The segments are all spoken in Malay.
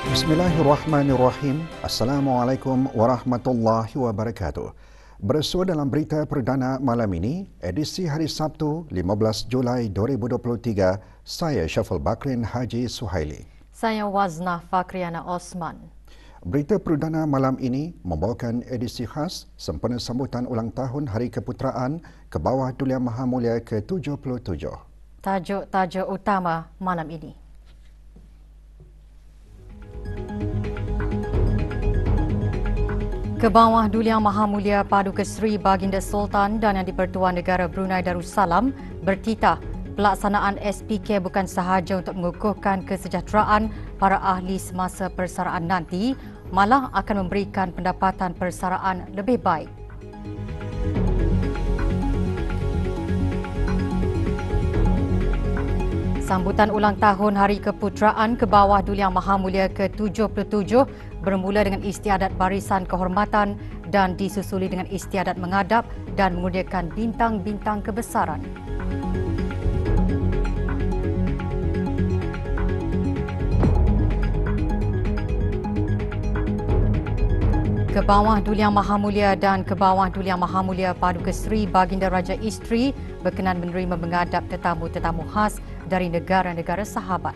Bismillahirrahmanirrahim. Assalamualaikum warahmatullahi wabarakatuh. Bersua dalam berita perdana malam ini, edisi hari Sabtu 15 Julai 2023, saya Syaful Bakrin Haji Suhaili. Saya Waznah Fakriana Osman. Berita perdana malam ini membawakan edisi khas sempena sambutan ulang tahun Hari Keputeraan ke bawah Duli Yang Maha Mulia ke-77. Tajuk-tajuk utama malam ini. Ke bawah Duli Yang Maha Mulia Paduka Seri Baginda Sultan dan Yang di-Pertuan Negara Brunei Darussalam bertitah pelaksanaan SPK bukan sahaja untuk mengukuhkan kesejahteraan para ahli semasa persaraan nanti, malah akan memberikan pendapatan persaraan lebih baik. Sambutan ulang tahun Hari Keputeraan ke bawah Duli Yang Maha Mulia ke-77 bermula dengan istiadat barisan kehormatan dan disusuli dengan istiadat mengadap dan mengundikan bintang-bintang kebesaran. Ke bawah Duli Yang Maha Mulia dan ke bawah Duli Yang Maha Mulia Paduka Seri Baginda Raja Isteri berkenan menerima mengadap tetamu-tetamu khas dari negara-negara sahabat.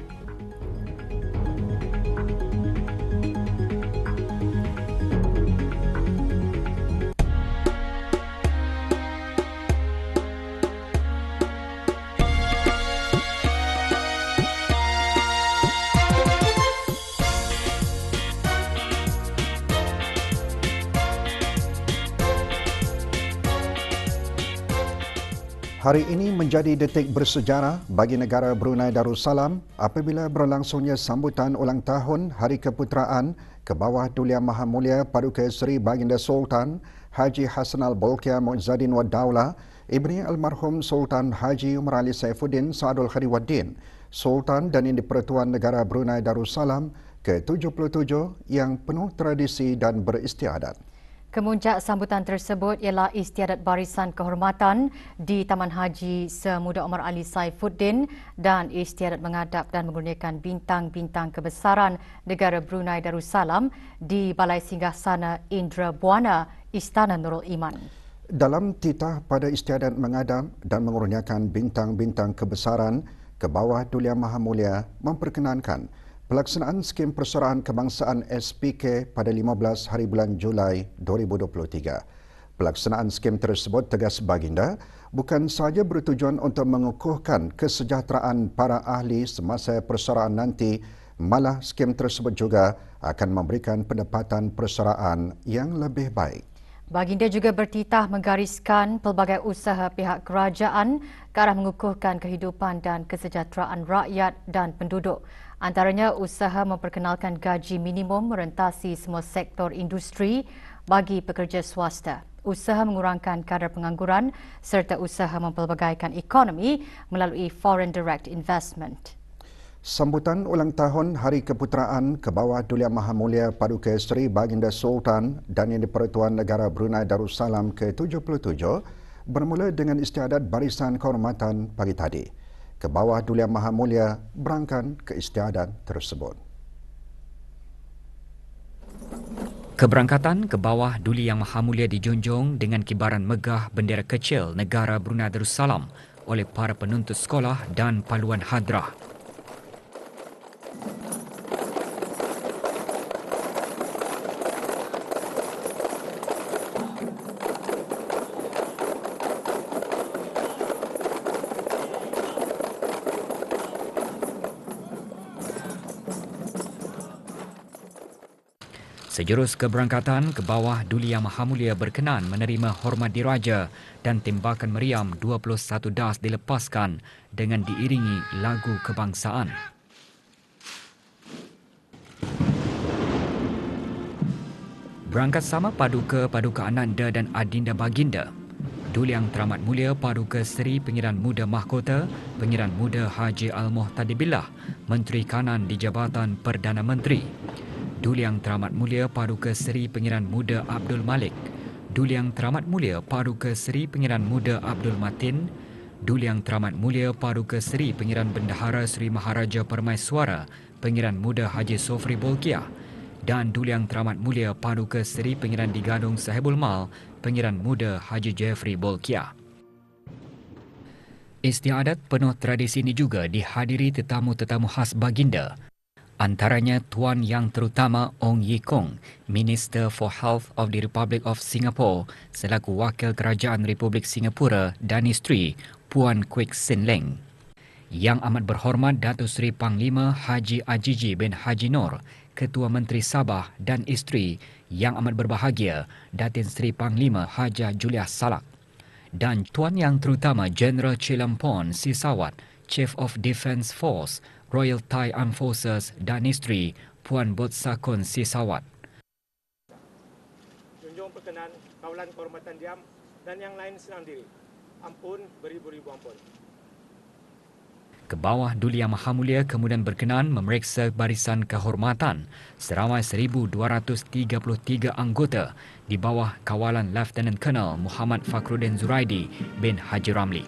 Hari ini menjadi detik bersejarah bagi negara Brunei Darussalam apabila berlangsungnya sambutan ulang tahun Hari Keputeraan ke bawah Duli Yang Maha Mulia Paduka Seri Baginda Sultan Haji Hassanal Bolkiah Muizzaddin Wad Daulah, Ibni Almarhum Sultan Haji Umar Ali Saifuddin Saadul Khairuddin, Sultan dan Yang di-Pertuan Negara Brunei Darussalam ke-77 yang penuh tradisi dan beristiadat. Kemuncak sambutan tersebut ialah istiadat barisan kehormatan di Taman Haji Semuda Umar Ali Saifuddin dan istiadat mengadap dan mengurniakan bintang-bintang kebesaran negara Brunei Darussalam di Balai Singgasana Indra Buana, Istana Nurul Iman. Dalam titah pada istiadat mengadap dan mengurniakan bintang-bintang kebesaran ke bawah Duli Yang Maha Mulia memperkenankan pelaksanaan skim persaraan kebangsaan SPK pada 15 hari bulan Julai 2023. Pelaksanaan skim tersebut, tegas Baginda, bukan sahaja bertujuan untuk mengukuhkan kesejahteraan para ahli semasa persaraan nanti, malah skim tersebut juga akan memberikan pendapatan persaraan yang lebih baik. Baginda juga bertitah menggariskan pelbagai usaha pihak kerajaan ke arah mengukuhkan kehidupan dan kesejahteraan rakyat dan penduduk. Antaranya usaha memperkenalkan gaji minimum merentasi semua sektor industri bagi pekerja swasta, usaha mengurangkan kadar pengangguran serta usaha mempelbagaikan ekonomi melalui foreign direct investment. Sambutan ulang tahun Hari Keputeraan ke bawah Duli Yang Maha Mulia Paduka Seri Baginda Sultan dan Yang di-Pertuan Negara Brunei Darussalam ke-77 bermula dengan istiadat barisan kehormatan pagi tadi. Ke bawah Duli Yang Maha Mulia berangkat ke istiadat tersebut. Keberangkatan ke bawah Duli Yang Maha Mulia dijunjung dengan kibaran megah bendera kecil negara Brunei Darussalam oleh para penuntut sekolah dan paluan hadrah. Sejurus keberangkatan ke bawah Duli Yang Maha Mulia berkenan menerima hormat diraja dan tembakan meriam 21 das dilepaskan dengan diiringi lagu kebangsaan. Berangkat sama Paduka Ananda dan Adinda Baginda, Duli Yang Teramat Mulia Paduka Seri Pengiran Muda Mahkota, Pengiran Muda Haji Al-Muhtadibillah, Menteri Kanan di Jabatan Perdana Menteri, Duli Yang Teramat Mulia Paduka Seri Pengiran Muda Abdul Malik, Duli Yang Teramat Mulia Paduka Seri Pengiran Muda Abdul Matin, Duli Yang Teramat Mulia Paduka Seri Pengiran Bendahara Seri Maharaja Permaiswara Pengiran Muda Haji Sofri Bolkiah dan Duli Yang Teramat Mulia Paduka Seri Pengiran di Gadung Sahibul Mal, Pengiran Muda Haji Jeffrey Bolkiah. Istiadat penuh tradisi ini juga dihadiri tetamu-tetamu khas baginda. Antaranya Tuan Yang Terutama Ong Ye Kung, Minister for Health of the Republic of Singapore, selaku Wakil Kerajaan Republik Singapura dan isteri Puan Kwek Sin Leng. Yang Amat Berhormat Datuk Seri Panglima Haji Ajiji bin Haji Nur, Ketua Menteri Sabah dan isteri Yang Amat Berbahagia Datin Seri Panglima Haja Juliah Salak dan Tuan Yang Terutama Jeneral Chilampon Sisawat, Chief of Defence Force, Royal Thai Armed Forces dan isteri Puan Botsakon Sisawat. Junjung perkenan, kawalan kehormatan diam dan yang lain senang diri. Ampun, beribu-ribu ampun. Ke bawah Duli Yang Maha Mulia kemudian berkenan memeriksa barisan kehormatan seramai 1,233 anggota di bawah kawalan Lieutenant Colonel Muhammad Fakhruddin Zuraidi bin Haji Ramli.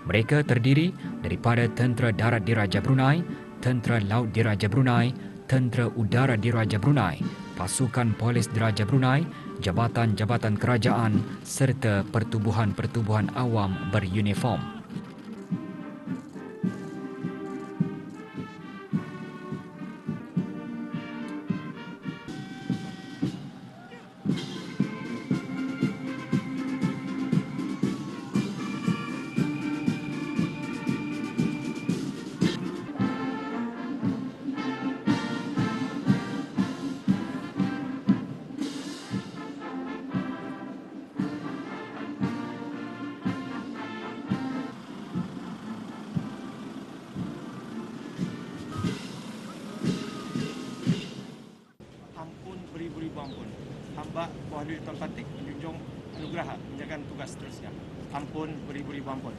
Mereka terdiri daripada Tentera Darat Diraja Brunei, Tentera Laut Diraja Brunei, Tentera Udara Diraja Brunei, Pasukan Polis Diraja Brunei, jabatan-jabatan kerajaan serta pertubuhan-pertubuhan awam beruniform. Beribu-ribu ampun. Hamba Wahidul Tuan Patik menjunjung anugerah menjalankan tugas seterusnya. Ampun, beribu-ribu ampun.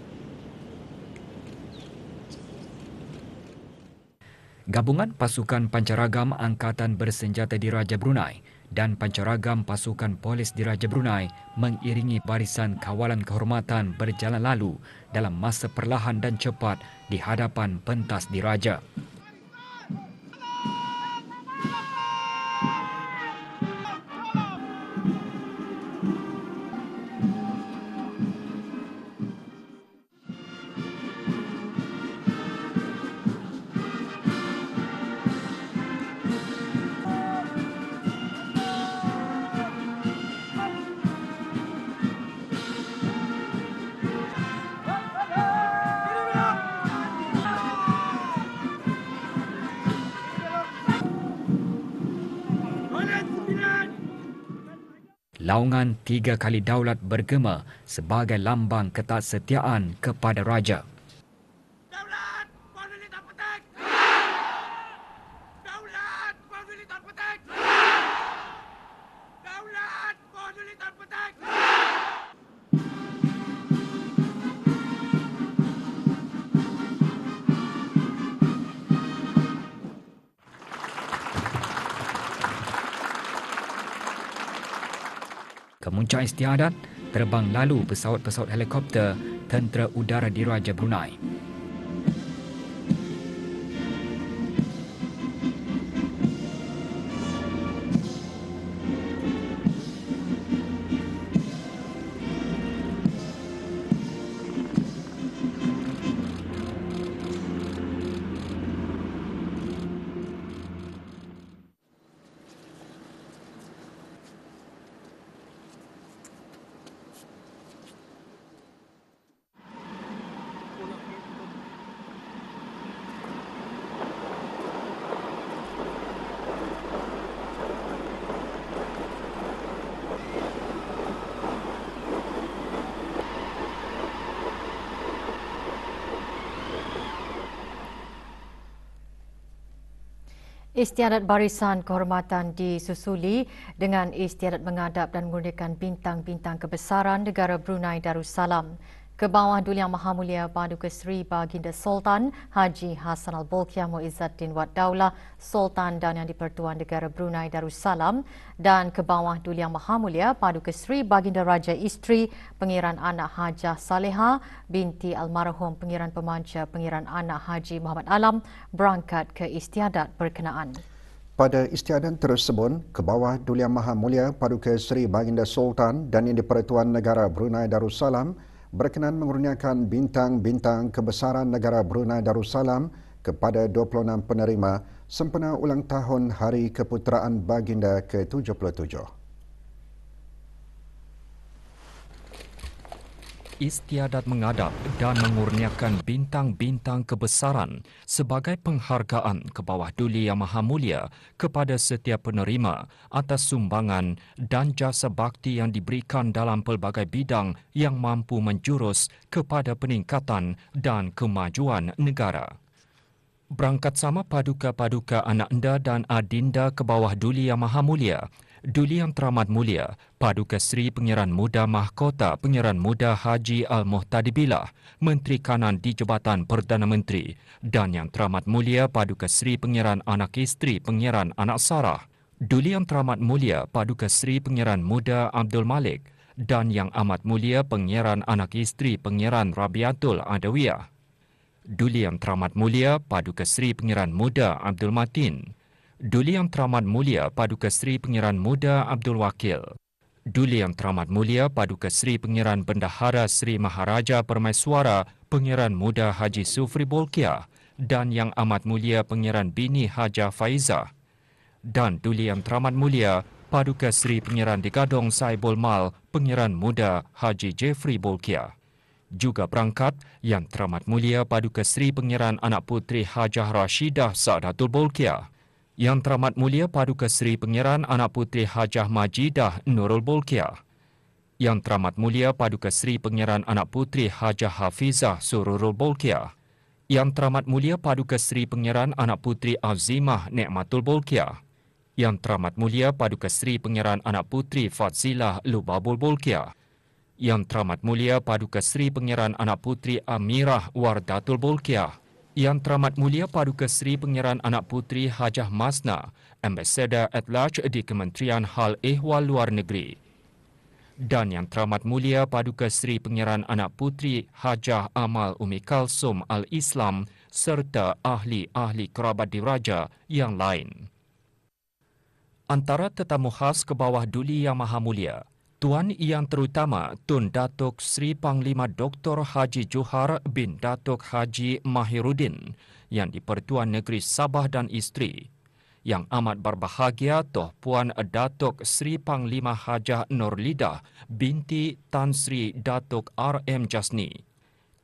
Gabungan Pasukan Pancaragam Angkatan Bersenjata Diraja Brunei dan Pancaragam Pasukan Polis Diraja Brunei mengiringi barisan kawalan kehormatan berjalan lalu dalam masa perlahan dan cepat di hadapan pentas diraja. Laungan 3 kali daulat bergema sebagai lambang ketaksetiaan kepada Raja. Daulat, Puan Wili Tuan Patik! Daulat, Puan Wili Tuan Patik! Daulat, Puan Wili Tuan Patik! Kemuncak istiadat, terbang lalu pesawat-pesawat helikopter Tentera Udara Diraja Brunei. Istiadat barisan kehormatan disusuli dengan istiadat menghadap dan mengurniakan bintang-bintang kebesaran negara Brunei Darussalam. ke bawah Duli Yang Maha Mulia Paduka Seri Baginda Sultan Haji Hassan Al-Bolkiah Muizzaddin Wad Daulah Sultan dan Yang di-Pertuan Negara Brunei Darussalam dan ke bawah Duli Yang Maha Mulia Paduka Seri Baginda Raja Isteri Pengiran Anak Hajah Saleha binti almarhum Pengiran Pemanja Pengiran Anak Haji Muhammad Alam berangkat ke istiadat berkenaan. Pada istiadat tersebut, ke bawah Duli Yang Maha Mulia Paduka Seri Baginda Sultan dan Yang di-Pertuan Negara Brunei Darussalam berkenan mengurniakan bintang-bintang kebesaran negara Brunei Darussalam kepada 26 penerima sempena ulang tahun Hari Keputeraan Baginda ke-77. Istiadat mengadap dan mengurniakan bintang-bintang kebesaran sebagai penghargaan ke bawah Duli Yang Maha Mulia kepada setiap penerima atas sumbangan dan jasa bakti yang diberikan dalam pelbagai bidang yang mampu menjurus kepada peningkatan dan kemajuan negara. Berangkat sama paduka-paduka anak anda dan adinda ke bawah Duli Yang Maha Mulia, Duli Yang Teramat Mulia, Paduka Seri Pengiran Muda Mahkota Pengiran Muda Haji Al-Muhtadibillah, Menteri Kanan di Jabatan Perdana Menteri, dan Yang Teramat Mulia Paduka Seri Pengiran Anak Isteri Pengiran Anak Sarah, Duli Yang Teramat Mulia Paduka Seri Pengiran Muda Abdul Malik, dan Yang Amat Mulia Pengiran Anak Isteri Pengiran Rabiatul Adawiyah, Duli Yang Teramat Mulia Paduka Seri Pengiran Muda Abdul Matin, Duli Yang Teramat Mulia Paduka Seri Pengiran Muda Abdul Wakil, Duli Yang Teramat Mulia Paduka Seri Pengiran Bendahara Seri Maharaja Permaiswara Pengiran Muda Haji Sufri Bolkiah dan Yang Amat Mulia Pengiran Bini Hajah Faizah, dan Duli Yang Teramat Mulia Paduka Seri Pengiran Digadong Saibul Mal Pengiran Muda Haji Jeffrey Bolkiah. Juga berangkat Yang Teramat Mulia Paduka Seri Pengiran Anak Puteri Hajah Rashidah Saadatul Bolkiah, Yang Teramat Mulia Paduka Seri Pengiran Anak Puteri Hajah Majidah Nurul Bolkiah, Yang Teramat Mulia Paduka Seri Pengiran Anak Puteri Hajah Hafizah Sururul Bolkiah, Yang Teramat Mulia Paduka Seri Pengiran Anak Puteri Azimah Nikmatul Bolkiah, Yang Teramat Mulia Paduka Seri Pengiran Anak Puteri Fazilah Lubabul Bolkiah, Yang Teramat Mulia Paduka Seri Pengiran Anak Puteri Amirah Wardatul Bolkiah, Yang Teramat Mulia Paduka Seri Pengiran Anak Puteri Hajah Masna, Ambassador at Large di Kementerian Hal Ehwal Luar Negeri, dan Yang Teramat Mulia Paduka Seri Pengiran Anak Puteri Hajah Amal Umi Kalsum Al-Islam serta ahli-ahli kerabat diraja yang lain. Antara tetamu khas ke bawah Duli Yang Maha Mulia, Tuan Yang Terutama Tun Datuk Seri Panglima Dr. Haji Johar bin Datuk Haji Mahiruddin yang di-Pertuan Negeri Sabah dan Isteri, Yang Amat Berbahagia Toh Puan Datuk Seri Panglima Hajah Nurlidah binti Tan Sri Datuk R.M. Jasni,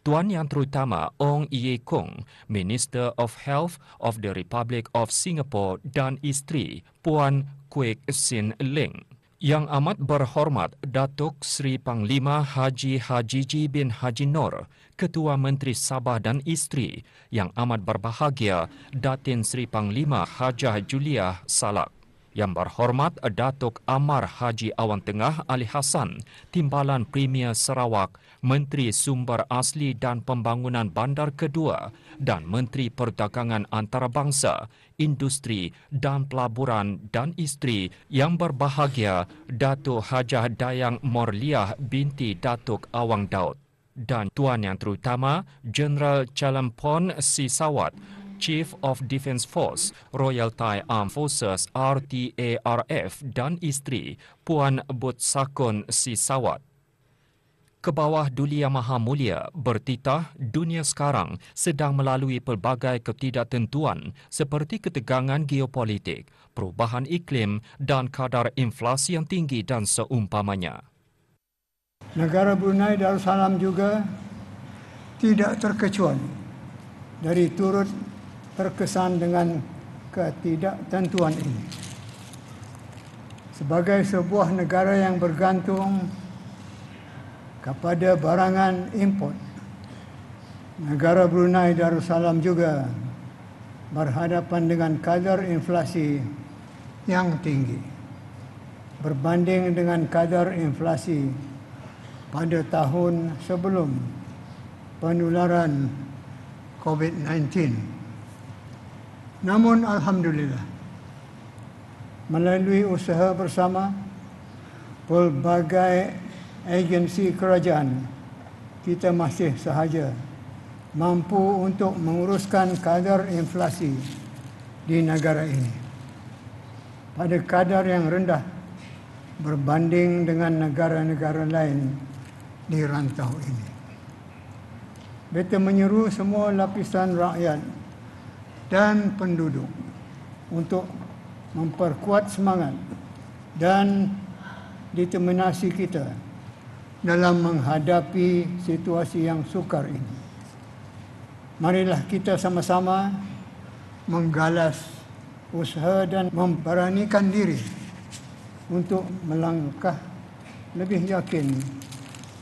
Tuan Yang Terutama Ong Ye Kung, Minister of Health of the Republic of Singapore dan Isteri Puan Kwek Sin Ling, Yang Amat Berhormat Datuk Seri Panglima Haji Hajiji bin Haji Nur, Ketua Menteri Sabah dan Isteri, Yang Amat Berbahagia Datin Seri Panglima Hajah Juliah Salak, Yang Berhormat Datuk Amar Haji Awan Tengah Ali Hassan, Timbalan Premier Sarawak, Menteri Sumber Asli dan Pembangunan Bandar Kedua dan Menteri Perdagangan Antarabangsa, Industri dan Pelaburan dan Isteri, Yang Berbahagia Datuk Hajah Dayang Morliah binti Datuk Awang Daud, dan Tuan Yang Terutama Jeneral Chalampon Sisawat, Chief of Defence Force, Royal Thai Armed Forces RTARF dan Isteri Puan Butsakon Sisawat. Ke bawah Duli Yang Maha Mulia bertitah, dunia sekarang sedang melalui pelbagai ketidaktentuan seperti ketegangan geopolitik, perubahan iklim dan kadar inflasi yang tinggi dan seumpamanya. Negara Brunei Darussalam juga tidak terkecuali dari turut terkesan dengan ketidaktentuan ini. Sebagai sebuah negara yang bergantung kepada barangan import, negara Brunei Darussalam juga berhadapan dengan kadar inflasi yang tinggi berbanding dengan kadar inflasi pada tahun sebelum penularan COVID-19. Namun alhamdulillah, melalui usaha bersama pelbagai agensi kerajaan, kita masih sahaja mampu untuk menguruskan kadar inflasi di negara ini pada kadar yang rendah berbanding dengan negara-negara lain di rantau ini. Beta menyeru semua lapisan rakyat dan penduduk untuk memperkuat semangat dan determinasi kita dalam menghadapi situasi yang sukar ini. Marilah kita sama-sama menggalas usaha dan memberanikan diri untuk melangkah lebih yakin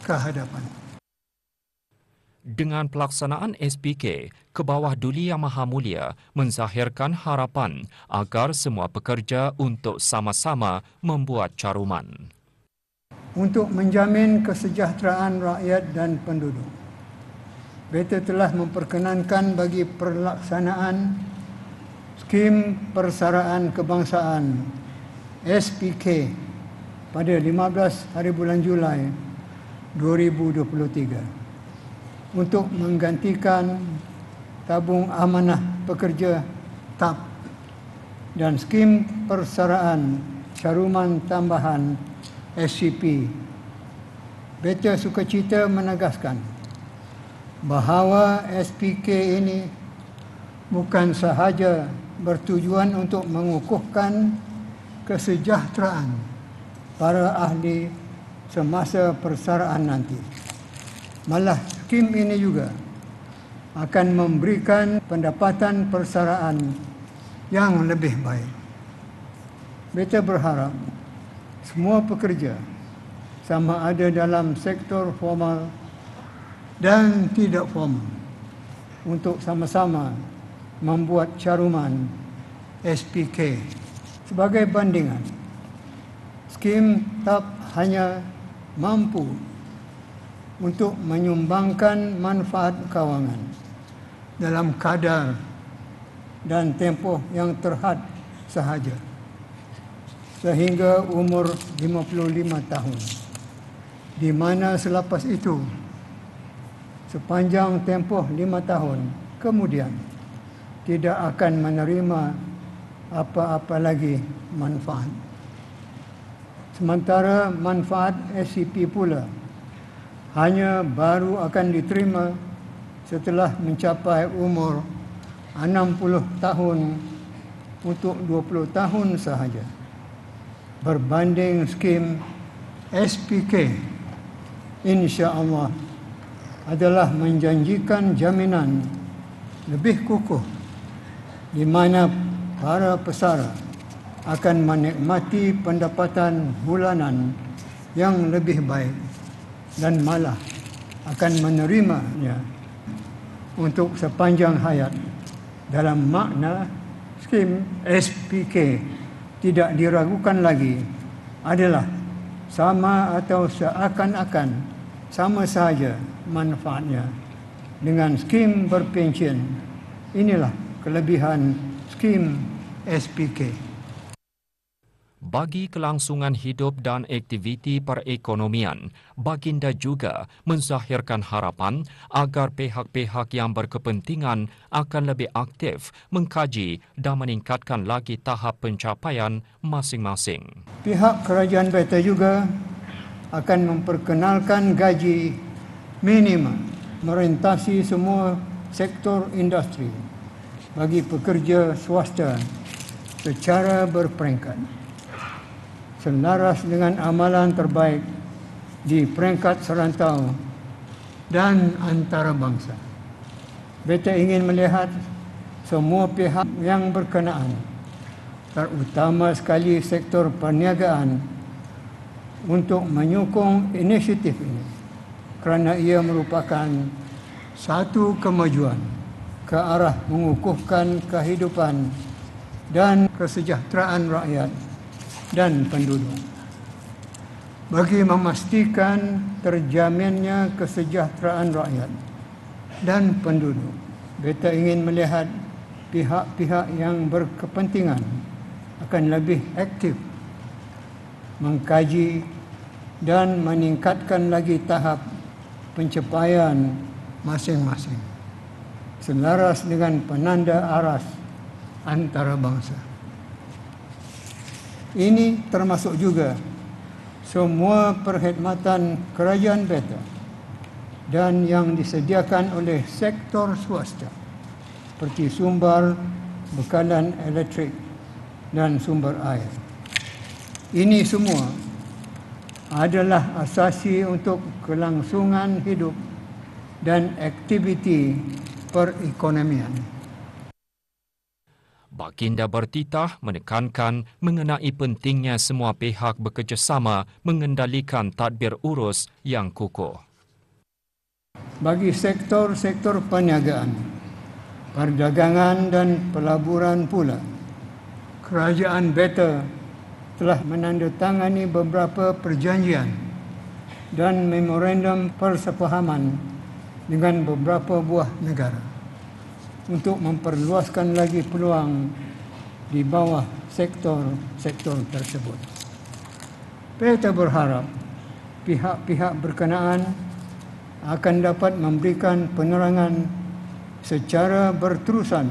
ke hadapan. Dengan pelaksanaan SPK, Kebawah Duli Yang Maha Mulia menzahirkan harapan agar semua pekerja untuk sama-sama membuat caruman. Untuk menjamin kesejahteraan rakyat dan penduduk, beta telah memperkenankan bagi pelaksanaan Skim Persaraan Kebangsaan SPK pada 15 hari bulan Julai 2023 untuk menggantikan tabung amanah pekerja TAP dan Skim Persaraan Caruman Tambahan SCP. Beta sukacita menegaskan bahawa SPK ini bukan sahaja bertujuan untuk mengukuhkan kesejahteraan para ahli semasa persaraan nanti. Malah skim ini juga akan memberikan pendapatan persaraan yang lebih baik. Beta berharap semua pekerja, sama ada dalam sektor formal dan tidak formal, untuk sama-sama membuat caruman SPK. Sebagai bandingan, skim TAP hanya mampu untuk menyumbangkan manfaat kewangan dalam kadar dan tempoh yang terhad sahaja sehingga umur 55 tahun, di mana selepas itu sepanjang tempoh 5 tahun kemudian tidak akan menerima apa-apa lagi manfaat. Sementara manfaat SCP pula hanya baru akan diterima setelah mencapai umur 60 tahun untuk 20 tahun sahaja. Berbanding skim SPK, insya-Allah adalah menjanjikan jaminan lebih kukuh di mana para pesara akan menikmati pendapatan bulanan yang lebih baik dan malah akan menerimanya untuk sepanjang hayat. Dalam makna skim SPK tidak diragukan lagi adalah sama atau seakan-akan sama sahaja manfaatnya dengan skim berpension. Inilah kelebihan skim SPK. Bagi kelangsungan hidup dan aktiviti perekonomian, Baginda juga menzahirkan harapan agar pihak-pihak yang berkepentingan akan lebih aktif mengkaji dan meningkatkan lagi tahap pencapaian masing-masing. Pihak kerajaan beta juga akan memperkenalkan gaji minimum merentasi semua sektor industri bagi pekerja swasta secara berperingkat, selaras dengan amalan terbaik di peringkat serantau dan antarabangsa. Beta ingin melihat semua pihak yang berkenaan, terutama sekali sektor perniagaan, untuk menyokong inisiatif ini kerana ia merupakan satu kemajuan ke arah mengukuhkan kehidupan dan kesejahteraan rakyat dan penduduk. Bagi memastikan terjaminnya kesejahteraan rakyat, dan penduduk. Beta ingin melihat pihak-pihak yang berkepentingan akan lebih aktif mengkaji dan meningkatkan lagi tahap pencapaian masing-masing selaras dengan penanda aras antarabangsa. Ini termasuk juga semua perkhidmatan kerajaan Beta dan yang disediakan oleh sektor swasta seperti sumber, bekalan elektrik dan sumber air. Ini semua adalah asasi untuk kelangsungan hidup dan aktiviti perekonomian. Baginda bertitah menekankan mengenai pentingnya semua pihak bekerjasama mengendalikan tadbir urus yang kukuh. Bagi sektor-sektor perniagaan, perdagangan dan pelaburan pula, kerajaan Beta telah menandatangani beberapa perjanjian dan memorandum persefahaman dengan beberapa buah negara untuk memperluaskan lagi peluang di bawah sektor-sektor tersebut. Beta berharap pihak-pihak berkenaan akan dapat memberikan penerangan secara berterusan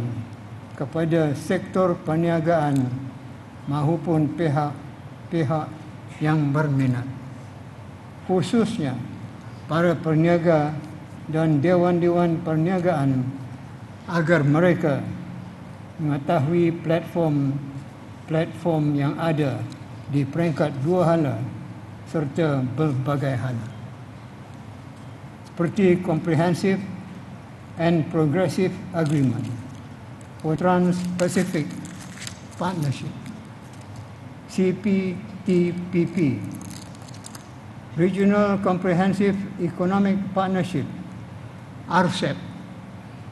kepada sektor perniagaan maupun pihak-pihak yang berminat, khususnya para perniaga dan dewan-dewan perniagaan, agar mereka mengetahui platform yang ada di peringkat dua hala serta berbagai hala, seperti Comprehensive and Progressive Agreement for Trans-Pacific Partnership, CPTPP, Regional Comprehensive Economic Partnership, RCEP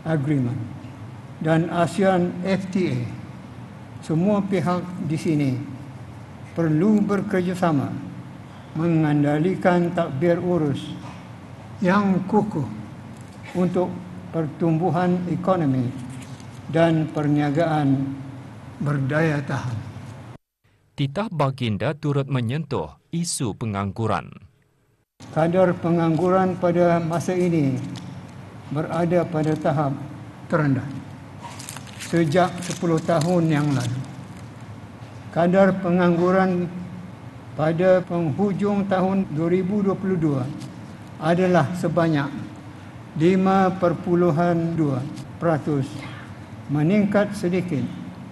Agreement, dan ASEAN FTA. Semua pihak di sini perlu bekerjasama mengendalikan tadbir urus yang kukuh untuk pertumbuhan ekonomi dan perniagaan berdaya tahan. Titah Baginda turut menyentuh isu pengangguran. Kadar pengangguran pada masa ini berada pada tahap terendah sejak 10 tahun yang lalu. Kadar pengangguran pada penghujung tahun 2022 adalah sebanyak 5.2%, meningkat sedikit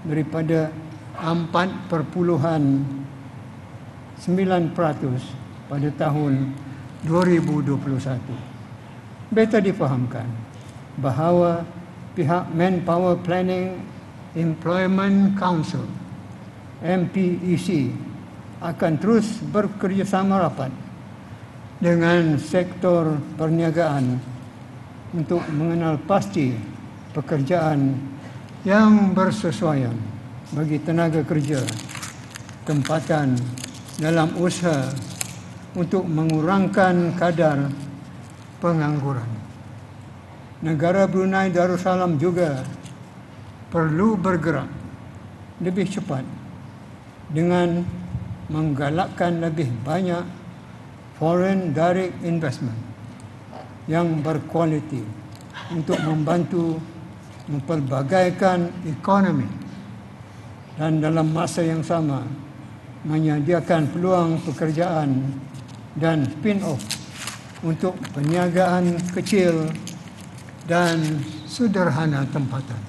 daripada 4.9% pada tahun 2021. Beta difahamkan bahawa pihak Manpower Planning Employment Council MPEC akan terus bekerjasama rapat dengan sektor perniagaan untuk mengenal pasti pekerjaan yang bersesuaian bagi tenaga kerja tempatan dalam usaha untuk mengurangkan kadar pengangguran. Negara Brunei Darussalam juga perlu bergerak lebih cepat dengan menggalakkan lebih banyak foreign direct investment yang berkualiti untuk membantu mempelbagaikan ekonomi dan dalam masa yang sama menyediakan peluang pekerjaan dan spin-off untuk perniagaan kecil dan sederhana tempatan.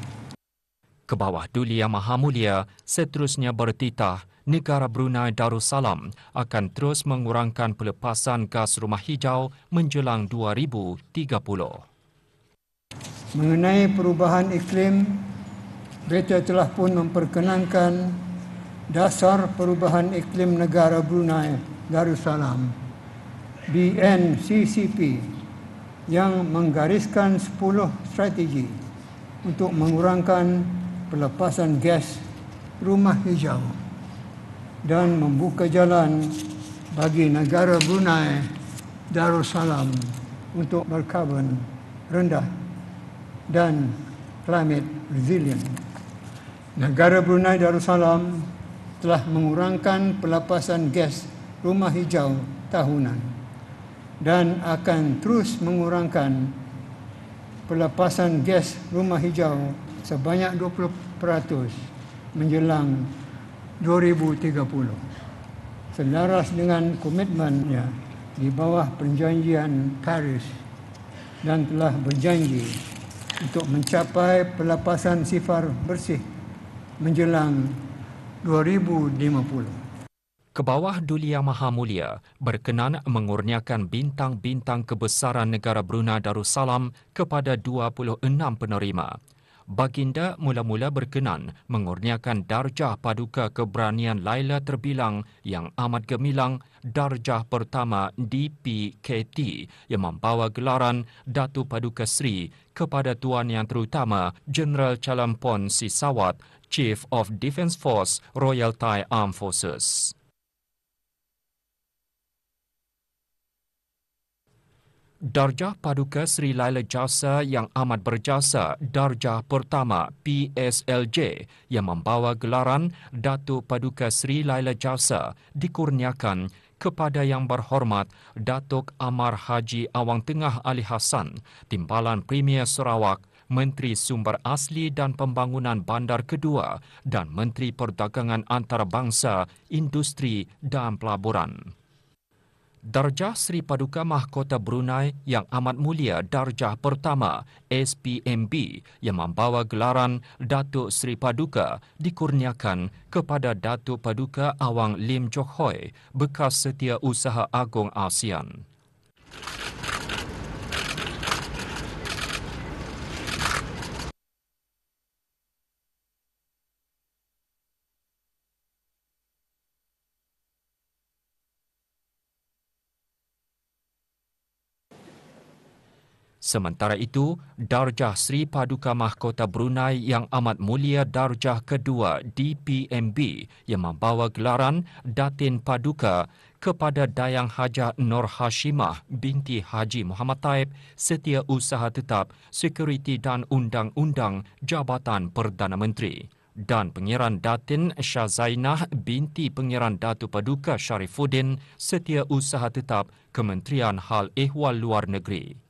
Kebawah Duli Yang Maha Mulia seterusnya bertitah negara Brunei Darussalam akan terus mengurangkan pelepasan gas rumah hijau menjelang 2030. Mengenai perubahan iklim, Beta telah pun memperkenankan Dasar Perubahan Iklim Negara Brunei Darussalam BNCCP yang menggariskan 10 strategi untuk mengurangkan pelepasan gas rumah hijau dan membuka jalan bagi negara Brunei Darussalam untuk berkarbon rendah dan climate resilient. Negara Brunei Darussalam telah mengurangkan pelepasan gas rumah hijau tahunan dan akan terus mengurangkan pelepasan gas rumah hijau sebanyak 20% menjelang 2030. Selaras dengan komitmennya di bawah perjanjian Paris dan telah berjanji untuk mencapai pelepasan sifar bersih menjelang 2050. Kebawah Duli Yang Maha Mulia berkenan mengurniakan bintang-bintang kebesaran negara Brunei Darussalam kepada 26 penerima. Baginda mula-mula berkenan mengurniakan darjah paduka keberanian Laila Terbilang yang amat gemilang, darjah pertama DPKT yang membawa gelaran Datu Paduka Seri kepada Tuan Yang Terutama Jeneral Chalampon Sisawat, Chief of Defence Force Royal Thai Armed Forces. Darjah Paduka Seri Laila Jasa yang amat berjasa, darjah pertama PSLJ yang membawa gelaran Datuk Paduka Seri Laila Jasa dikurniakan kepada Yang Berhormat Datuk Amar Haji Awang Tengah Ali Hassan, Timbalan Premier Sarawak, Menteri Sumber Asli dan Pembangunan Bandar Kedua dan Menteri Perdagangan Antarabangsa, Industri dan Pelaburan. Darjah Seri Paduka Mahkota Brunei yang amat mulia darjah pertama SPMB yang membawa gelaran Datuk Seri Paduka dikurniakan kepada Datuk Paduka Awang Lim Jock Hoi, bekas Setiausaha Agung ASEAN. Sementara itu, darjah Seri Paduka Mahkota Brunei yang amat mulia darjah kedua DPMB yang membawa gelaran Datin Paduka kepada Dayang Hajah Nur Hashimah binti Haji Muhammad Taib, Setiausaha Tetap, Sekuriti dan Undang-Undang Jabatan Perdana Menteri. Dan Pengiran Datin Syazainah binti Pengiran Datu Paduka Sharifuddin, Setiausaha Tetap, Kementerian Hal Ehwal Luar Negeri.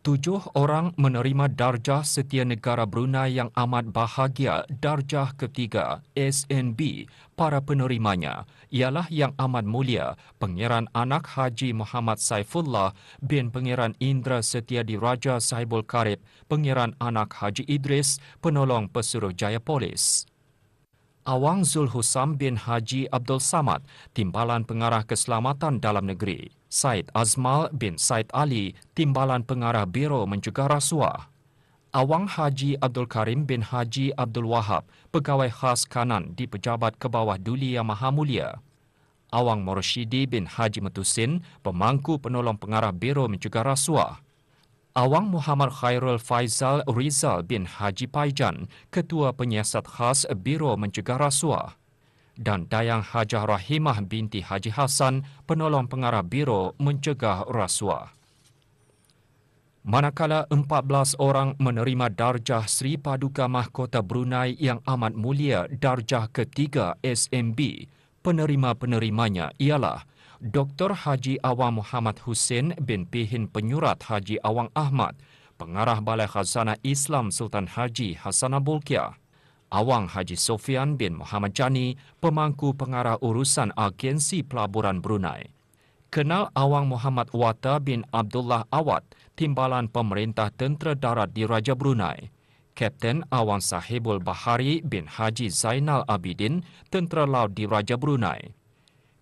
7 orang menerima darjah Setia Negara Brunei yang amat bahagia darjah ketiga SNB. Para penerimanya ialah Yang Amat Mulia Pangeran Anak Haji Muhammad Saifullah bin Pangeran Indra Setia Diraja Sahibul Karib, Pangeran Anak Haji Idris, Penolong Pesuruhjaya Polis. Awang Zulhusam bin Haji Abdul Samad, Timbalan Pengarah Keselamatan Dalam Negeri. Said Azmal bin Said Ali, Timbalan Pengarah Biro Mencegah Rasuah. Awang Haji Abdul Karim bin Haji Abdul Wahab, Pegawai Khas Kanan di Pejabat Kebawah Duli Yang Maha Mulia. Awang Moroshidi bin Haji Metusin, Pemangku Penolong Pengarah Biro Mencegah Rasuah. Awang Muhammad Khairul Faizal Rizal bin Haji Paijan, Ketua Penyiasat Khas Biro Mencegah Rasuah. Dan Dayang Hajah Rahimah binti Haji Hassan, Penolong Pengarah Biro Mencegah Rasuah. Manakala 14 orang menerima darjah Seri Paduka Mahkota Brunei yang amat mulia darjah ketiga SMB, penerima-penerimanya ialah Dr. Haji Awang Muhammad Hussein bin Pihin Penyurat Haji Awang Ahmad, Pengarah Balai Khazanah Islam Sultan Haji Hasanah Bolkiah. Awang Haji Sofian bin Muhammad Jani, Pemangku Pengarah Urusan Agensi Pelaburan Brunei. Kenal Awang Muhammad Wata bin Abdullah Awad, Timbalan Pemerintah Tentera Darat Diraja Brunei. Kapten Awang Sahibul Bahari bin Haji Zainal Abidin, Tentera Laut Diraja Brunei.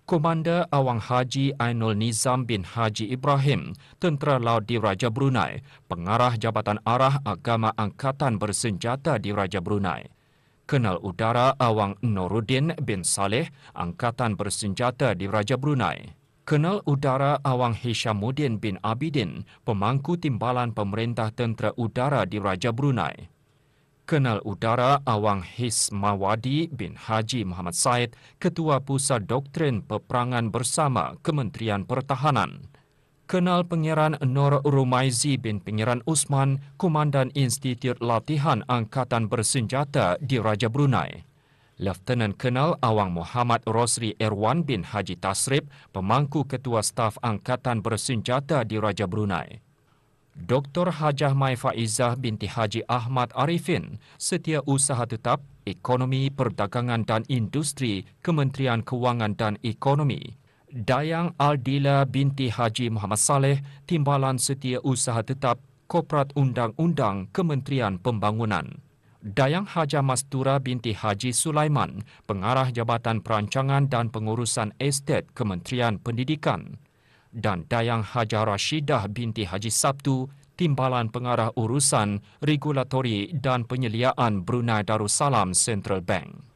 Komander Awang Haji Ainul Nizam bin Haji Ibrahim, Tentera Laut Diraja Brunei, Pengarah Jabatan Arah Agama Angkatan Bersenjata Diraja Brunei. Kenal Udara Awang Nuruddin bin Saleh, Angkatan Bersenjata Diraja Brunei. Kenal Udara Awang Hishamuddin bin Abidin, Pemangku Timbalan Pemerintah Tentera Udara Diraja Brunei. Kenal Udara Awang Hismawadi bin Haji Muhammad Said, Ketua Pusat Doktrin Peperangan Bersama Kementerian Pertahanan. Kenal Pangeran Nur Rumaizi bin Pangeran Usman, Komandan Institut Latihan Angkatan Bersenjata di Raja Brunei. Lieutenant Kenal Awang Muhammad Rosri Erwan bin Haji Tasrib, Pemangku Ketua Staf Angkatan Bersenjata di Raja Brunei. Dr. Hajah Mai Faizah binti Haji Ahmad Arifin, Setiausaha Tetap, Ekonomi, Perdagangan dan Industri, Kementerian Kewangan dan Ekonomi. Dayang Aldila binti Haji Muhammad Saleh, Timbalan Setiausaha Tetap, Korporat Undang-Undang, Kementerian Pembangunan. Dayang Hajah Mastura binti Haji Sulaiman, Pengarah Jabatan Perancangan dan Pengurusan Estet, Kementerian Pendidikan. Dan Dayang Hajah Rashidah binti Haji Sabtu, Timbalan Pengarah Urusan Regulatori dan Penyeliaan Brunei Darussalam Central Bank.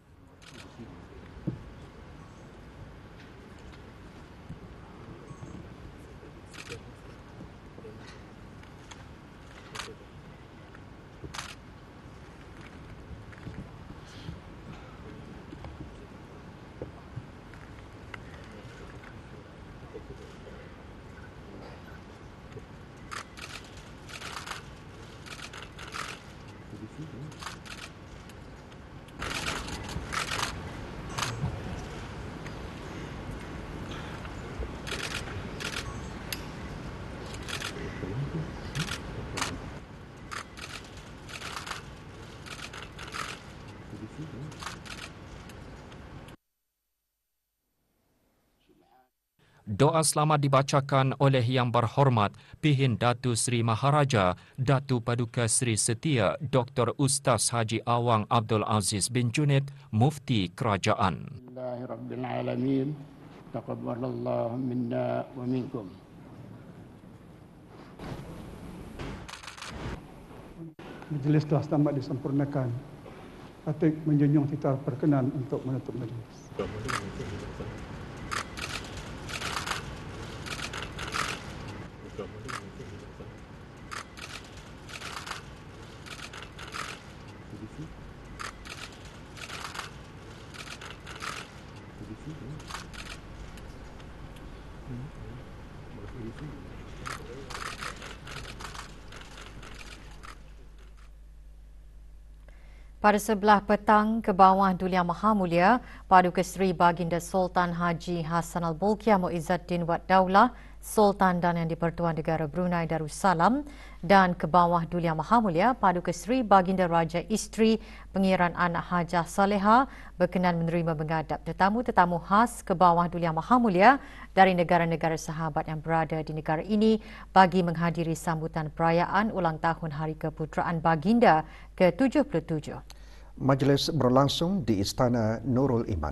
Doa selamat dibacakan oleh Yang Berhormat Pihin Datu Seri Maharaja Datu Paduka Seri Setia Dr. Ustaz Haji Awang Abdul Aziz bin Junid, Mufti Kerajaan. Alhamdulillahirrahmanirrahim. Taqabbalallahu minna wa minkum. Majlis telah tamat disempurnakan. Atik menjunjung titah perkenan untuk menutup majlis. Pada sebelah petang ke bawah Duli Yang Maha Mulia, Paduka Seri Baginda Sultan Haji Hassan Al-Bolkiah Muizzuddin Wad Daulah, Sultan dan Yang di-Pertuan Negara Brunei Darussalam, dan ke bawah Duli Yang Maha Mulia, Paduka Seri Baginda Raja Isteri Pengiran Anak Hajah Saleha berkenan menerima menghadap tetamu-tetamu khas ke bawah Duli Yang Maha Mulia dari negara-negara sahabat yang berada di negara ini bagi menghadiri sambutan perayaan ulang tahun Hari Keputeraan Baginda ke-77. Majlis berlangsung di Istana Nurul Iman.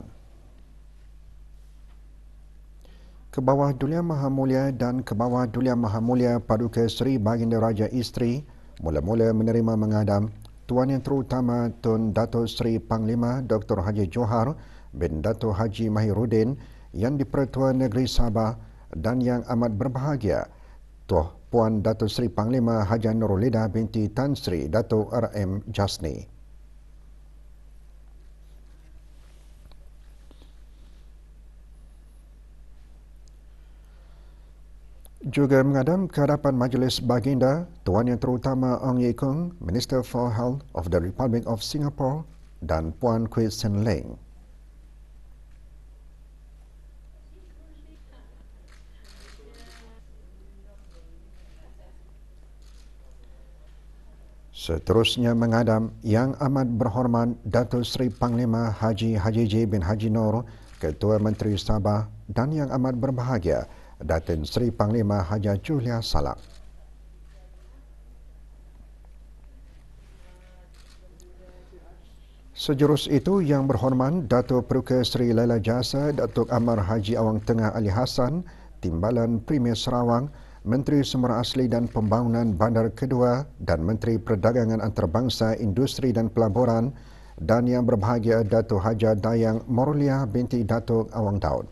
Kebawah Duli Yang Maha Mulia dan Kebawah Duli Yang Maha Mulia Paduka Seri Baginda Raja Isteri mula-mula menerima mengadam Tuan Yang Terutama Tun Dato' Seri Panglima Dr. Haji Johar bin Dato' Haji Mahiruddin yang di-Pertua Negeri Sabah dan yang amat berbahagia Tuan Puan Dato' Seri Panglima Haji Nurulida binti Tan Sri Dato' RM Jasni. Juga mengadam ke hadapan Majlis Baginda Tuan Yang Terutama Ong Ye Kung, Minister for Health of the Republic of Singapore dan Puan Kwee Sen Leng. Seterusnya mengadam Yang Amat Berhormat Datuk Seri Panglima Haji J bin Haji Nur, Ketua Menteri Sabah, dan Yang Amat Berbahagia Datin Seri Panglima Haji Julia Salak. Sejurus itu Yang Berhormat Datuk Peruka Seri Laila Jasa Datuk Amar Haji Awang Tengah Ali Hassan, Timbalan Premier Sarawak, Menteri Sumber Asli dan Pembangunan Bandar Kedua dan Menteri Perdagangan Antarabangsa, Industri dan Pelaburan, dan Yang Berbahagia Datuk Haja Dayang Morlia binti Datuk Awang Daud.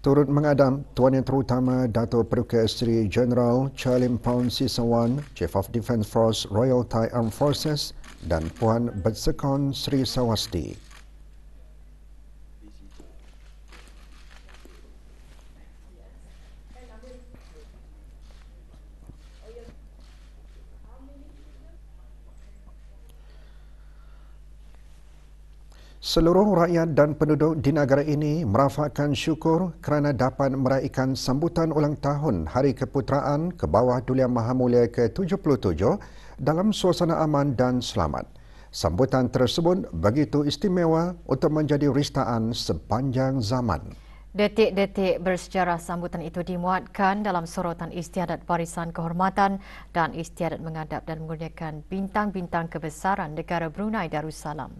Turut mengadam Tuan Yang Terutama Dato' Paduka Seri Jeneral Charlim Pound Sisawan, Chief of Defence Force Royal Thai Armed Forces dan Puan Betsekon Sri Sawasti. Seluruh rakyat dan penduduk di negara ini merafakkan syukur kerana dapat meraihkan sambutan ulang tahun Hari Keputeraan ke bawah Duli Yang Maha Mulia ke-77 dalam suasana aman dan selamat. Sambutan tersebut begitu istimewa untuk menjadi ristaan sepanjang zaman. Detik-detik bersejarah sambutan itu dimuatkan dalam sorotan istiadat barisan kehormatan dan istiadat mengadap dan mengurniakan bintang-bintang kebesaran negara Brunei Darussalam.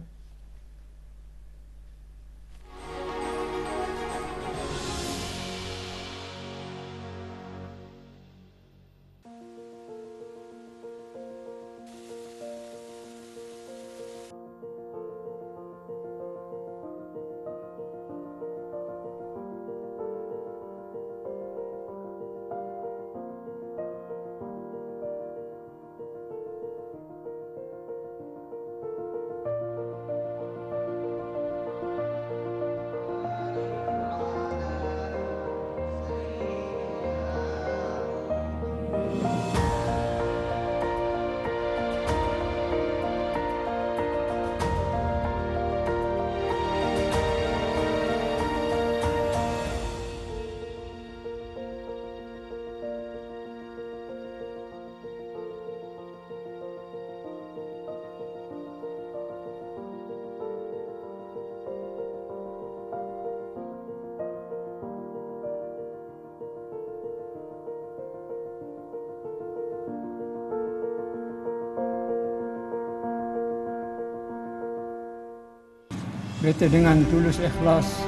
Beta dengan tulus ikhlas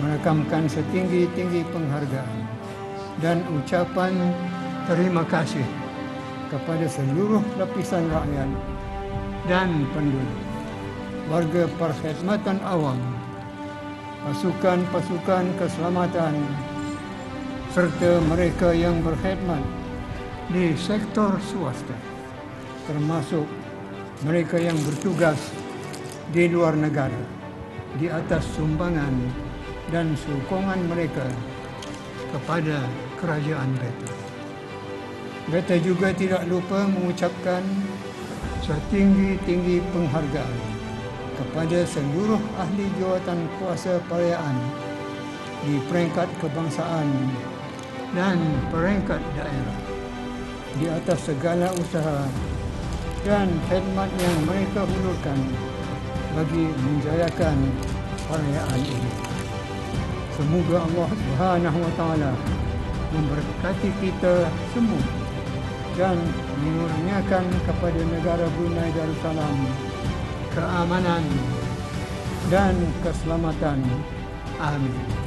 merekamkan setinggi-tinggi penghargaan dan ucapan terima kasih kepada seluruh lapisan rakyat dan penduduk, warga perkhidmatan awam, pasukan-pasukan keselamatan serta mereka yang berkhidmat di sektor swasta, termasuk mereka yang bertugas di luar negara, di atas sumbangan dan sokongan mereka kepada kerajaan Beta. Beta juga tidak lupa mengucapkan setinggi-tinggi penghargaan kepada seluruh ahli jawatan kuasa perayaan di peringkat kebangsaan dan peringkat daerah di atas segala usaha dan khidmat yang mereka hulurkan bagi menjayakan perayaan ini. Semoga Allah Subhanahu Wa Taala memberkati kita semua dan mengurniakan kepada negara Brunei Darussalam keamanan dan keselamatan. Amin.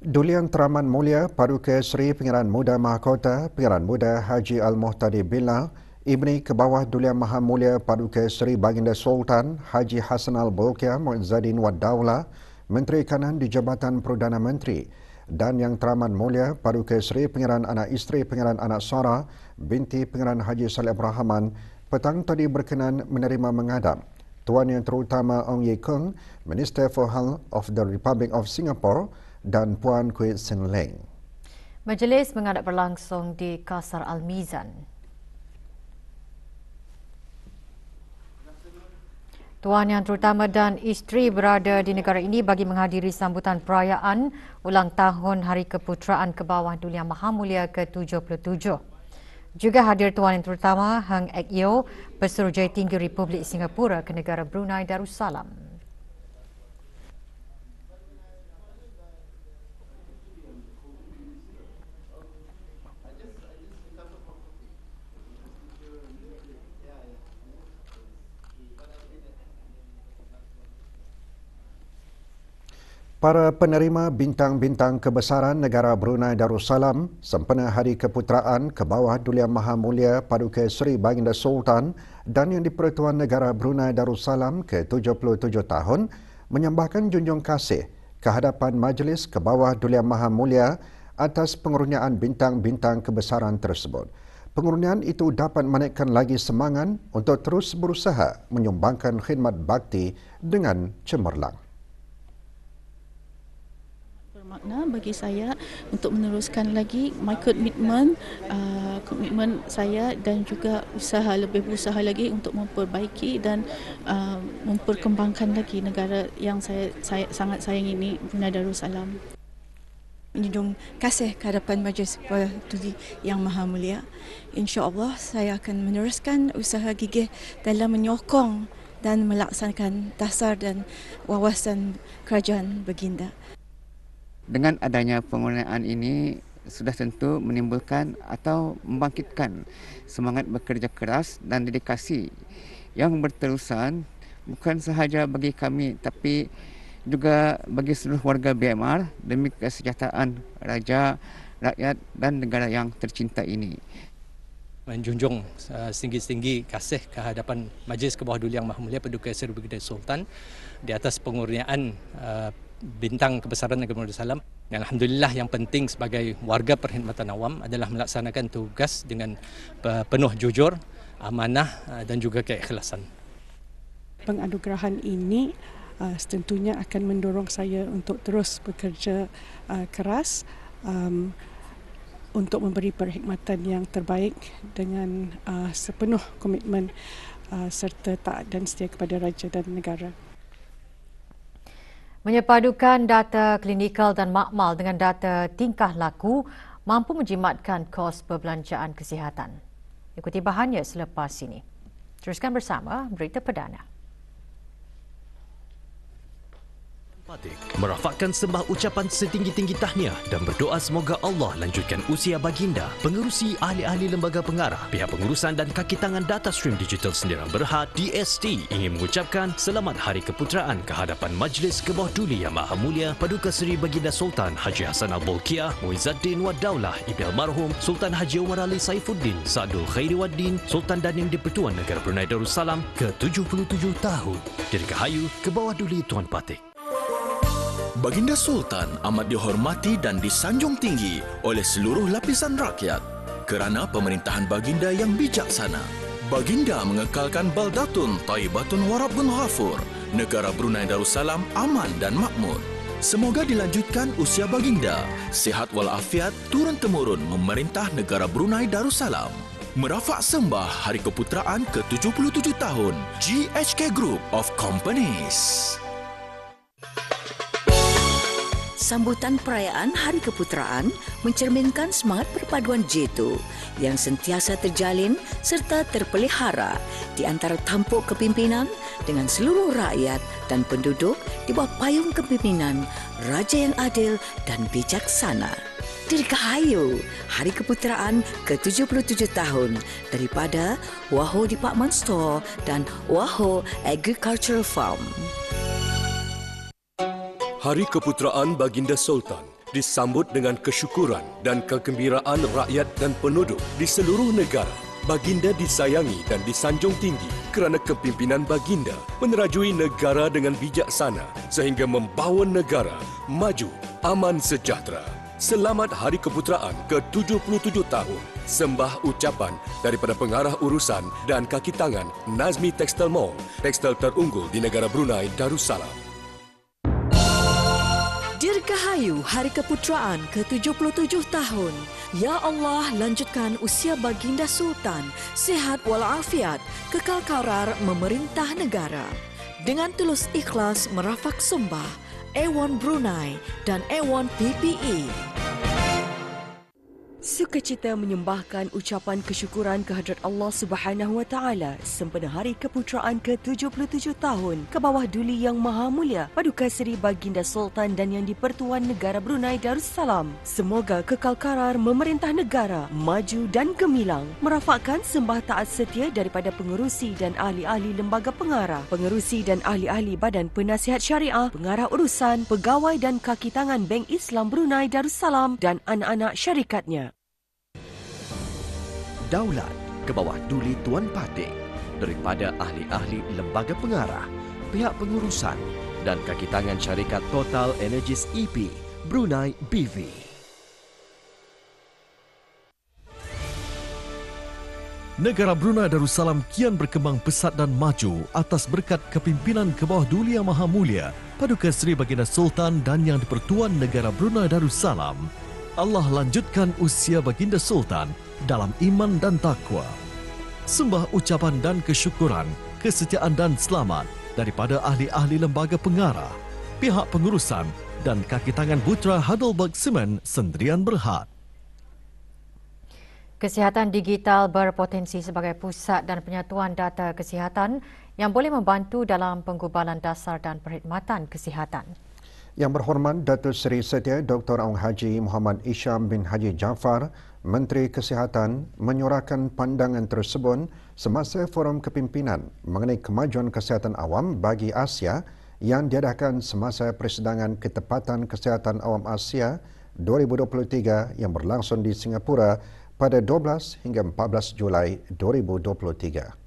Duli Yang Teramat Mulia Paduka Seri Pengiran Muda Mahkota Pengiran Muda Haji Al-Muhtadi Billah, Ibni Kebawah Duli Yang Maha Mulia Paduka Seri Baginda Sultan Haji Hassan Al-Bolkiah Muizzadin Wad Daulah, Menteri Kanan di Jabatan Perdana Menteri, dan Yang Teramat Mulia Paduka Seri Pengiran Anak Isteri Pengiran Anak Sara binti Pengiran Haji Saleh Rahman petang tadi berkenan menerima menghadap Tuan Yang Terutama Ong Ye Kung, Minister for Health of the Republic of Singapore, dan Puan Kwek Sin Leng. Majlis menghadap berlangsung di Kasar Al-Mizan. Tuan Yang Terutama dan isteri berada di negara ini bagi menghadiri sambutan perayaan ulang tahun Hari Keputeraan ke bawah Duli Yang Maha Mulia ke-77. Juga hadir Tuan Yang Terutama Heng Ek Yeow, Pesuruhjaya Tinggi Republik Singapura ke negara Brunei Darussalam. Para penerima bintang-bintang kebesaran negara Brunei Darussalam sempena Hari Keputeraan ke bawah Duli Yang Maha Mulia Paduka Seri Baginda Sultan dan Yang di-Pertuan Negara Brunei Darussalam ke-77 tahun menyembahkan junjung kasih ke hadapan Majlis ke bawah Duli Yang Maha Mulia atas pengurniaan bintang-bintang kebesaran tersebut. Pengurniaan itu dapat menaikkan lagi semangat untuk terus berusaha menyumbangkan khidmat bakti dengan cemerlang. Bermakna bagi saya untuk meneruskan lagi my komitmen saya dan juga lebih berusaha lagi untuk memperbaiki dan memperkembangkan lagi negara yang saya sangat sayang ini, Brunei Darussalam. Menjunjung kasih ke hadapan Majlis Duli Yang Maha Mulia. InsyaAllah saya akan meneruskan usaha gigih dalam menyokong dan melaksanakan dasar dan wawasan kerajaan baginda. Dengan adanya penggunaan ini sudah tentu menimbulkan atau membangkitkan semangat bekerja keras dan dedikasi yang berterusan bukan sahaja bagi kami tapi juga bagi seluruh warga BMR demi kesejahteraan raja, rakyat dan negara yang tercinta ini. Menjunjung setinggi-tinggi kasih ke hadapan Majlis ke bawah Duli Yang Maha Mulia Paduka Seri Baginda Sultan di atas pengurniaan bintang kebesaran negara Darussalam. Dan alhamdulillah yang penting sebagai warga perkhidmatan awam adalah melaksanakan tugas dengan penuh jujur, amanah dan juga keikhlasan. Penganugerahan ini tentunya akan mendorong saya untuk terus bekerja keras untuk memberi perkhidmatan yang terbaik dengan sepenuh komitmen serta taat dan setia kepada raja dan negara. Menyepadukan data klinikal dan makmal dengan data tingkah laku mampu menjimatkan kos perbelanjaan kesihatan. Ikuti bahannya selepas ini. Teruskan bersama Berita Perdana. Merafakkan sembah ucapan setinggi-tinggi tahniah dan berdoa semoga Allah lanjutkan usia baginda. Pengerusi ahli-ahli lembaga pengarah, pihak pengurusan dan kaki tangan data stream digital Sendirian Berhad DST ingin mengucapkan selamat Hari Keputeraan ke hadapan Majlis ke bawah Duli Yang Maha Mulia Paduka Seri Baginda Sultan Haji Hassan Al-Bolkiah Muizzadin Wad Daulah Ibni Almarhum Sultan Haji Umar Ali Saifuddin Sa'dul Khairi Waddin Sultan dan Yang di-Pertuan Negara Brunei Darussalam ke-77 tahun. Dirgahayu ke bawah Duli Tuan Patik. Baginda Sultan amat dihormati dan disanjung tinggi oleh seluruh lapisan rakyat kerana pemerintahan baginda yang bijaksana. Baginda mengekalkan baldatun Thayyibatun Warabun Ghafur, negara Brunei Darussalam aman dan makmur. Semoga dilanjutkan usia baginda, sihat walafiat turun-temurun memerintah negara Brunei Darussalam. Merafak sembah Hari Keputeraan ke-77 tahun GHK Group of Companies. Sambutan perayaan Hari Keputeraan mencerminkan semangat perpaduan J2 yang sentiasa terjalin serta terpelihara di antara tampuk kepimpinan dengan seluruh rakyat dan penduduk di bawah payung kepimpinan Raja yang adil dan bijaksana. Dirgahayu Hari Keputeraan ke-77 tahun daripada Waho Department Store dan Waho Agricultural Farm. Hari Keputeraan Baginda Sultan disambut dengan kesyukuran dan kegembiraan rakyat dan penduduk di seluruh negara. Baginda disayangi dan disanjung tinggi kerana kepimpinan baginda menerajui negara dengan bijaksana sehingga membawa negara maju, aman sejahtera. Selamat Hari Keputeraan ke-77 tahun. Sembah ucapan daripada pengarah urusan dan kaki tangan Nazmi Textile Mall, tekstil terunggul di negara Brunei Darussalam. Dirgahayu Hari Keputeraan ke-77 tahun. Ya Allah, lanjutkan usia Baginda Sultan, sihat walafiat, kekal karar memerintah negara. Dengan tulus ikhlas merafak sumpah, A1 Brunei dan A1 PPE. Sukacita menyembahkan ucapan kesyukuran kehadrat Allah Subhanahu Wa Taala sempena Hari Keputeraan ke-77 tahun ke bawah Duli Yang Maha Mulia Paduka Seri Baginda Sultan dan Yang di-Pertuan Negara Brunei Darussalam. Semoga kekal karar memerintah negara, maju dan gemilang. Merafakkan sembah taat setia daripada pengerusi dan ahli-ahli lembaga pengarah, pengerusi dan ahli-ahli Badan Penasihat Syariah, pengarah urusan, pegawai dan kaki tangan Bank Islam Brunei Darussalam dan anak-anak syarikatnya. Daulat ke bawah Duli Tuan Patih daripada ahli-ahli lembaga pengarah, pihak pengurusan dan kaki tangan syarikat Total Energies EP Brunei BV. Negara Brunei Darussalam kian berkembang pesat dan maju atas berkat kepimpinan ke bawah Duli Yang Maha Mulia Paduka Seri Baginda Sultan dan Yang di-Pertuan Negara Brunei Darussalam. Allah lanjutkan usia Baginda Sultan dalam iman dan takwa. Sembah ucapan dan kesyukuran, kesetiaan dan selamat daripada ahli-ahli lembaga pengarah, pihak pengurusan dan kaki tangan Putra Heidelberg Cement Sendirian Berhad. Kesihatan digital berpotensi sebagai pusat dan penyatuan data kesihatan yang boleh membantu dalam penggubalan dasar dan perkhidmatan kesihatan. Yang berhormat Datuk Seri Setia Dr. Aung Haji Muhammad Isham bin Haji Jaafar, Menteri Kesihatan, menyuarakan pandangan tersebut semasa forum kepimpinan mengenai kemajuan kesihatan awam bagi Asia yang diadakan semasa Persidangan Ketepatan Kesihatan Awam Asia 2023 yang berlangsung di Singapura pada 12 hingga 14 Julai 2023.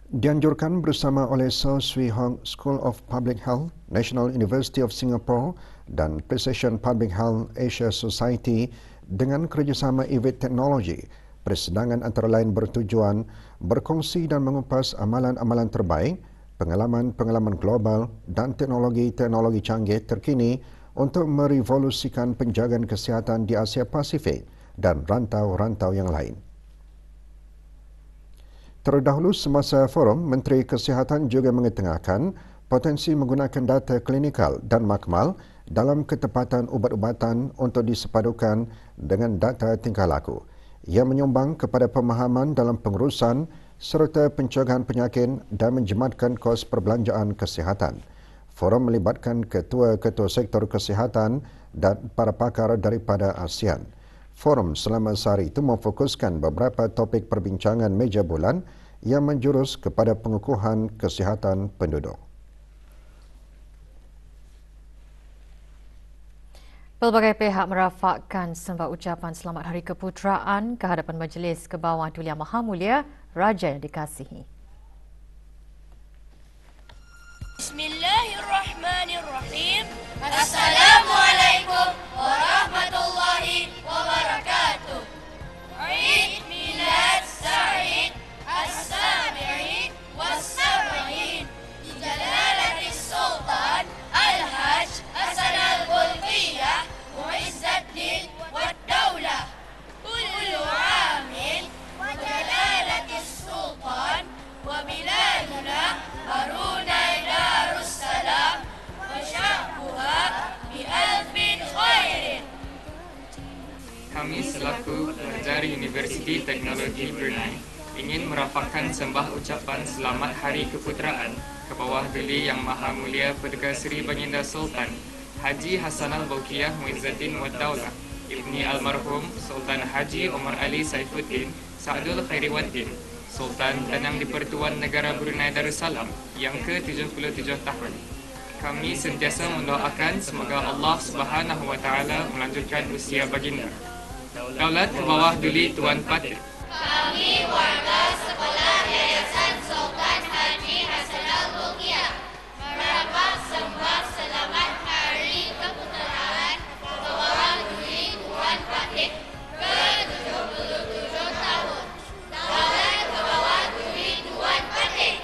Dianjurkan bersama oleh Sao Swee Hock School of Public Health, National University of Singapore dan Precision Public Health Asia Society dengan kerjasama EVIT Teknologi, persidangan antara lain bertujuan berkongsi dan mengupas amalan-amalan terbaik, pengalaman-pengalaman global dan teknologi-teknologi canggih terkini untuk merevolusikan penjagaan kesihatan di Asia Pasifik dan rantau-rantau yang lain. Terdahulu semasa forum, Menteri Kesihatan juga mengetengahkan potensi menggunakan data klinikal dan makmal dalam ketepatan ubat-ubatan untuk disepadukan dengan data tingkah laku. Ia menyumbang kepada pemahaman dalam pengurusan serta pencegahan penyakit dan menjimatkan kos perbelanjaan kesihatan. Forum melibatkan ketua-ketua sektor kesihatan dan para pakar daripada ASEAN. Forum selama sehari itu memfokuskan beberapa topik perbincangan meja bulan yang menjurus kepada pengukuhan kesihatan penduduk. Pelbagai pihak merafakkan sembah ucapan Selamat Hari Keputeraan ke hadapan Majlis ke bawah Duli Yang Maha Mulia Raja yang dikasihi. Bismillahirrahmanirrahim. Assalamualaikum warahmatullahi wabarakatuh. Eid Milad Sa'id As-Sabi'in Was-Sab'in di Jalalatis Sultan Al-Hajj Hasan Al-Bolkiah Mu'izzaddin Wad-Daulah. Kullu amin wa Jalalatis Sultan wa biladuna Brunei Darussalam wa sya'buha bi alfin khairin. Kami selaku pelajar Universiti Teknologi Brunei ingin merafakkan sembah ucapan Selamat Hari Keputeraan ke bawah Duli Yang Maha Mulia Paduka Seri Baginda Sultan Haji Hasan Al-Bolkiah Mu'izzaddin Wad-Daulah, Ibni Almarhum Sultan Haji Omar Ali Saifuddin Sa'dul Khairiwaddin, Sultan dan Yang di-Pertuan Negara Brunei Darussalam yang ke-77 tahun. Kami sentiasa mendoakan semoga Allah Subhanahu Wa Taala melanjutkan usia baginda. Daulat ke bawah duli Tuan Patih. Kami warga sekolah Yayasan Sultan Haji Hasanal Bolkiah merapat sembah selamat Hari Keputeraan ke bawah duli Tuan Patih ke-77 tahun. Daulat ke bawah duli Tuan Patih.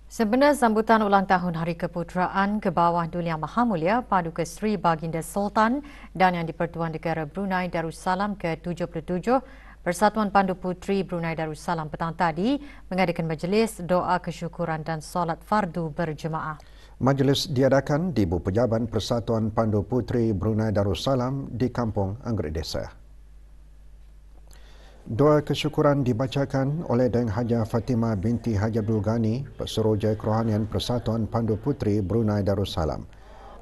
Sempena sambutan ulang tahun Hari Keputeraan ke bawah Duli Yang Maha Mulia Paduka Seri Baginda Sultan dan Yang di-Pertuan Negara Brunei Darussalam ke-77, Persatuan Pandu Puteri Brunei Darussalam petang tadi mengadakan majlis doa kesyukuran dan solat fardu berjemaah. Majlis diadakan di Ibu Pejaban Persatuan Pandu Puteri Brunei Darussalam di Kampung Anggerik Desa. Doa kesyukuran dibacakan oleh Dayang Haja Fatimah binti Haji Abdul Ghani, Pesuruhjaya Kerohanian Persatuan Pandu Puteri Brunei Darussalam.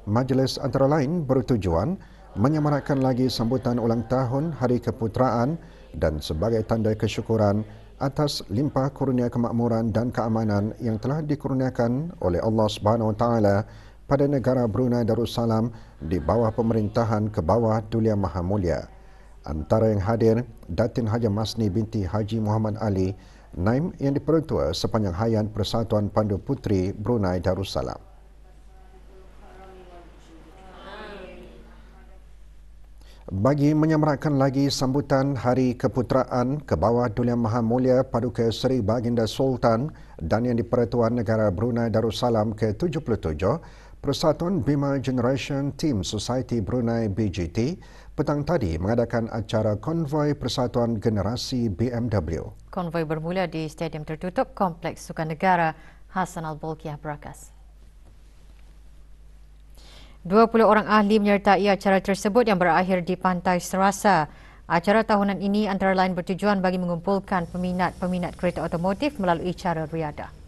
Majlis antara lain bertujuan menyemarakkan lagi sambutan ulang tahun Hari Keputeraan dan sebagai tanda kesyukuran atas limpah kurnia kemakmuran dan keamanan yang telah dikurniakan oleh Allah Subhanahu Wa Taala pada negara Brunei Darussalam di bawah pemerintahan ke bawah Duli Yang Maha Mulia. Antara yang hadir, Datin Haja Masni binti Haji Muhammad Ali, Naim yang di-Pertua sepanjang hayat Persatuan Pandu Puteri Brunei Darussalam. Bagi menyemarakkan lagi sambutan Hari Keputeraan ke bawah Duli Yang Maha Mulia Paduka Seri Baginda Sultan dan Yang di-Pertuan Negara Brunei Darussalam ke-77, Persatuan Bima Generation Team Society Brunei BGT petang tadi mengadakan acara konvoi Persatuan Generasi BMW. Konvoi bermula di Stadium Tertutup Kompleks Sukan Negara Hasanal Bolkiah Brakas. 20 orang ahli menyertai acara tersebut yang berakhir di Pantai Serasa. Acara tahunan ini antara lain bertujuan bagi mengumpulkan peminat-peminat kereta otomotif melalui cara riadah.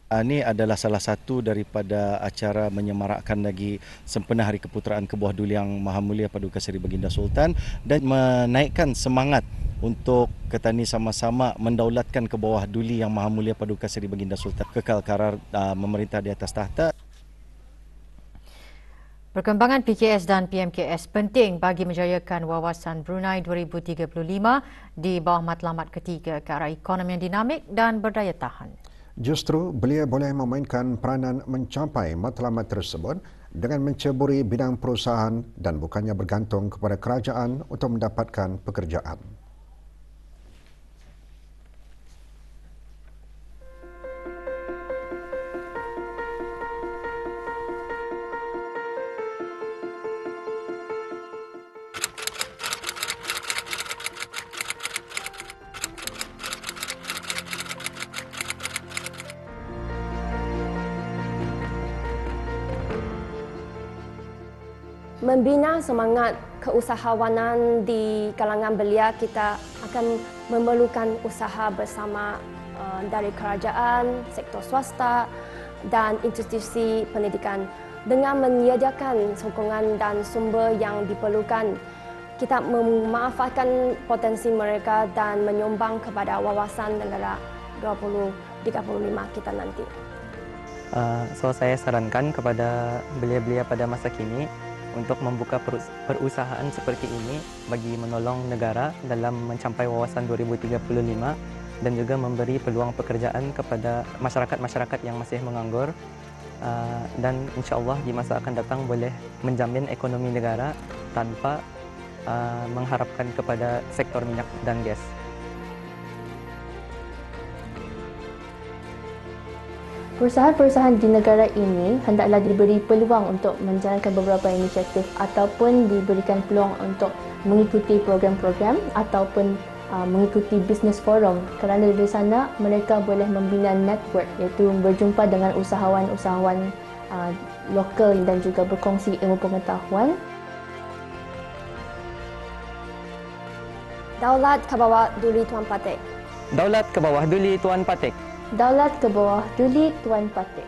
Ini adalah salah satu daripada acara menyemarakkan lagi sempena Hari Keputeraan ke bawah Duli Yang Maha Mulia Paduka Seri Baginda Sultan dan menaikkan semangat untuk kita ni sama-sama mendaulatkan ke bawah Duli Yang Maha Mulia Paduka Seri Baginda Sultan kekal karar memerintah di atas tahta. Perkembangan PKS dan PMKS penting bagi menjayakan wawasan Brunei 2035 di bawah matlamat ketiga ke arah ekonomi yang dinamik dan berdaya tahan. Justru beliau boleh memainkan peranan mencapai matlamat tersebut dengan menceburi bidang perusahaan dan bukannya bergantung kepada kerajaan untuk mendapatkan pekerjaan. Membina semangat keusahawanan di kalangan belia, kita akan memerlukan usaha bersama dari kerajaan, sektor swasta dan institusi pendidikan. Dengan menyediakan sokongan dan sumber yang diperlukan, kita memanfaatkan potensi mereka dan menyumbang kepada wawasan negara 2035 kita nanti. So saya sarankan kepada belia-belia pada masa kini untuk membuka perusahaan seperti ini bagi menolong negara dalam mencapai wawasan 2035 dan juga memberi peluang pekerjaan kepada masyarakat-masyarakat yang masih menganggur dan insya-Allah di masa akan datang boleh menjamin ekonomi negara tanpa mengharapkan kepada sektor minyak dan gas. Perusahaan-perusahaan di negara ini hendaklah diberi peluang untuk menjalankan beberapa inisiatif ataupun diberikan peluang untuk mengikuti program-program ataupun mengikuti business forum, kerana dari sana mereka boleh membina network, iaitu berjumpa dengan usahawan-usahawan lokal dan juga berkongsi ilmu pengetahuan. Daulat ke bawah Duli Tuan Patik. Daulat ke bawah Duli Tuan Patik. Daulat ke bawah Duli Tuan Patik.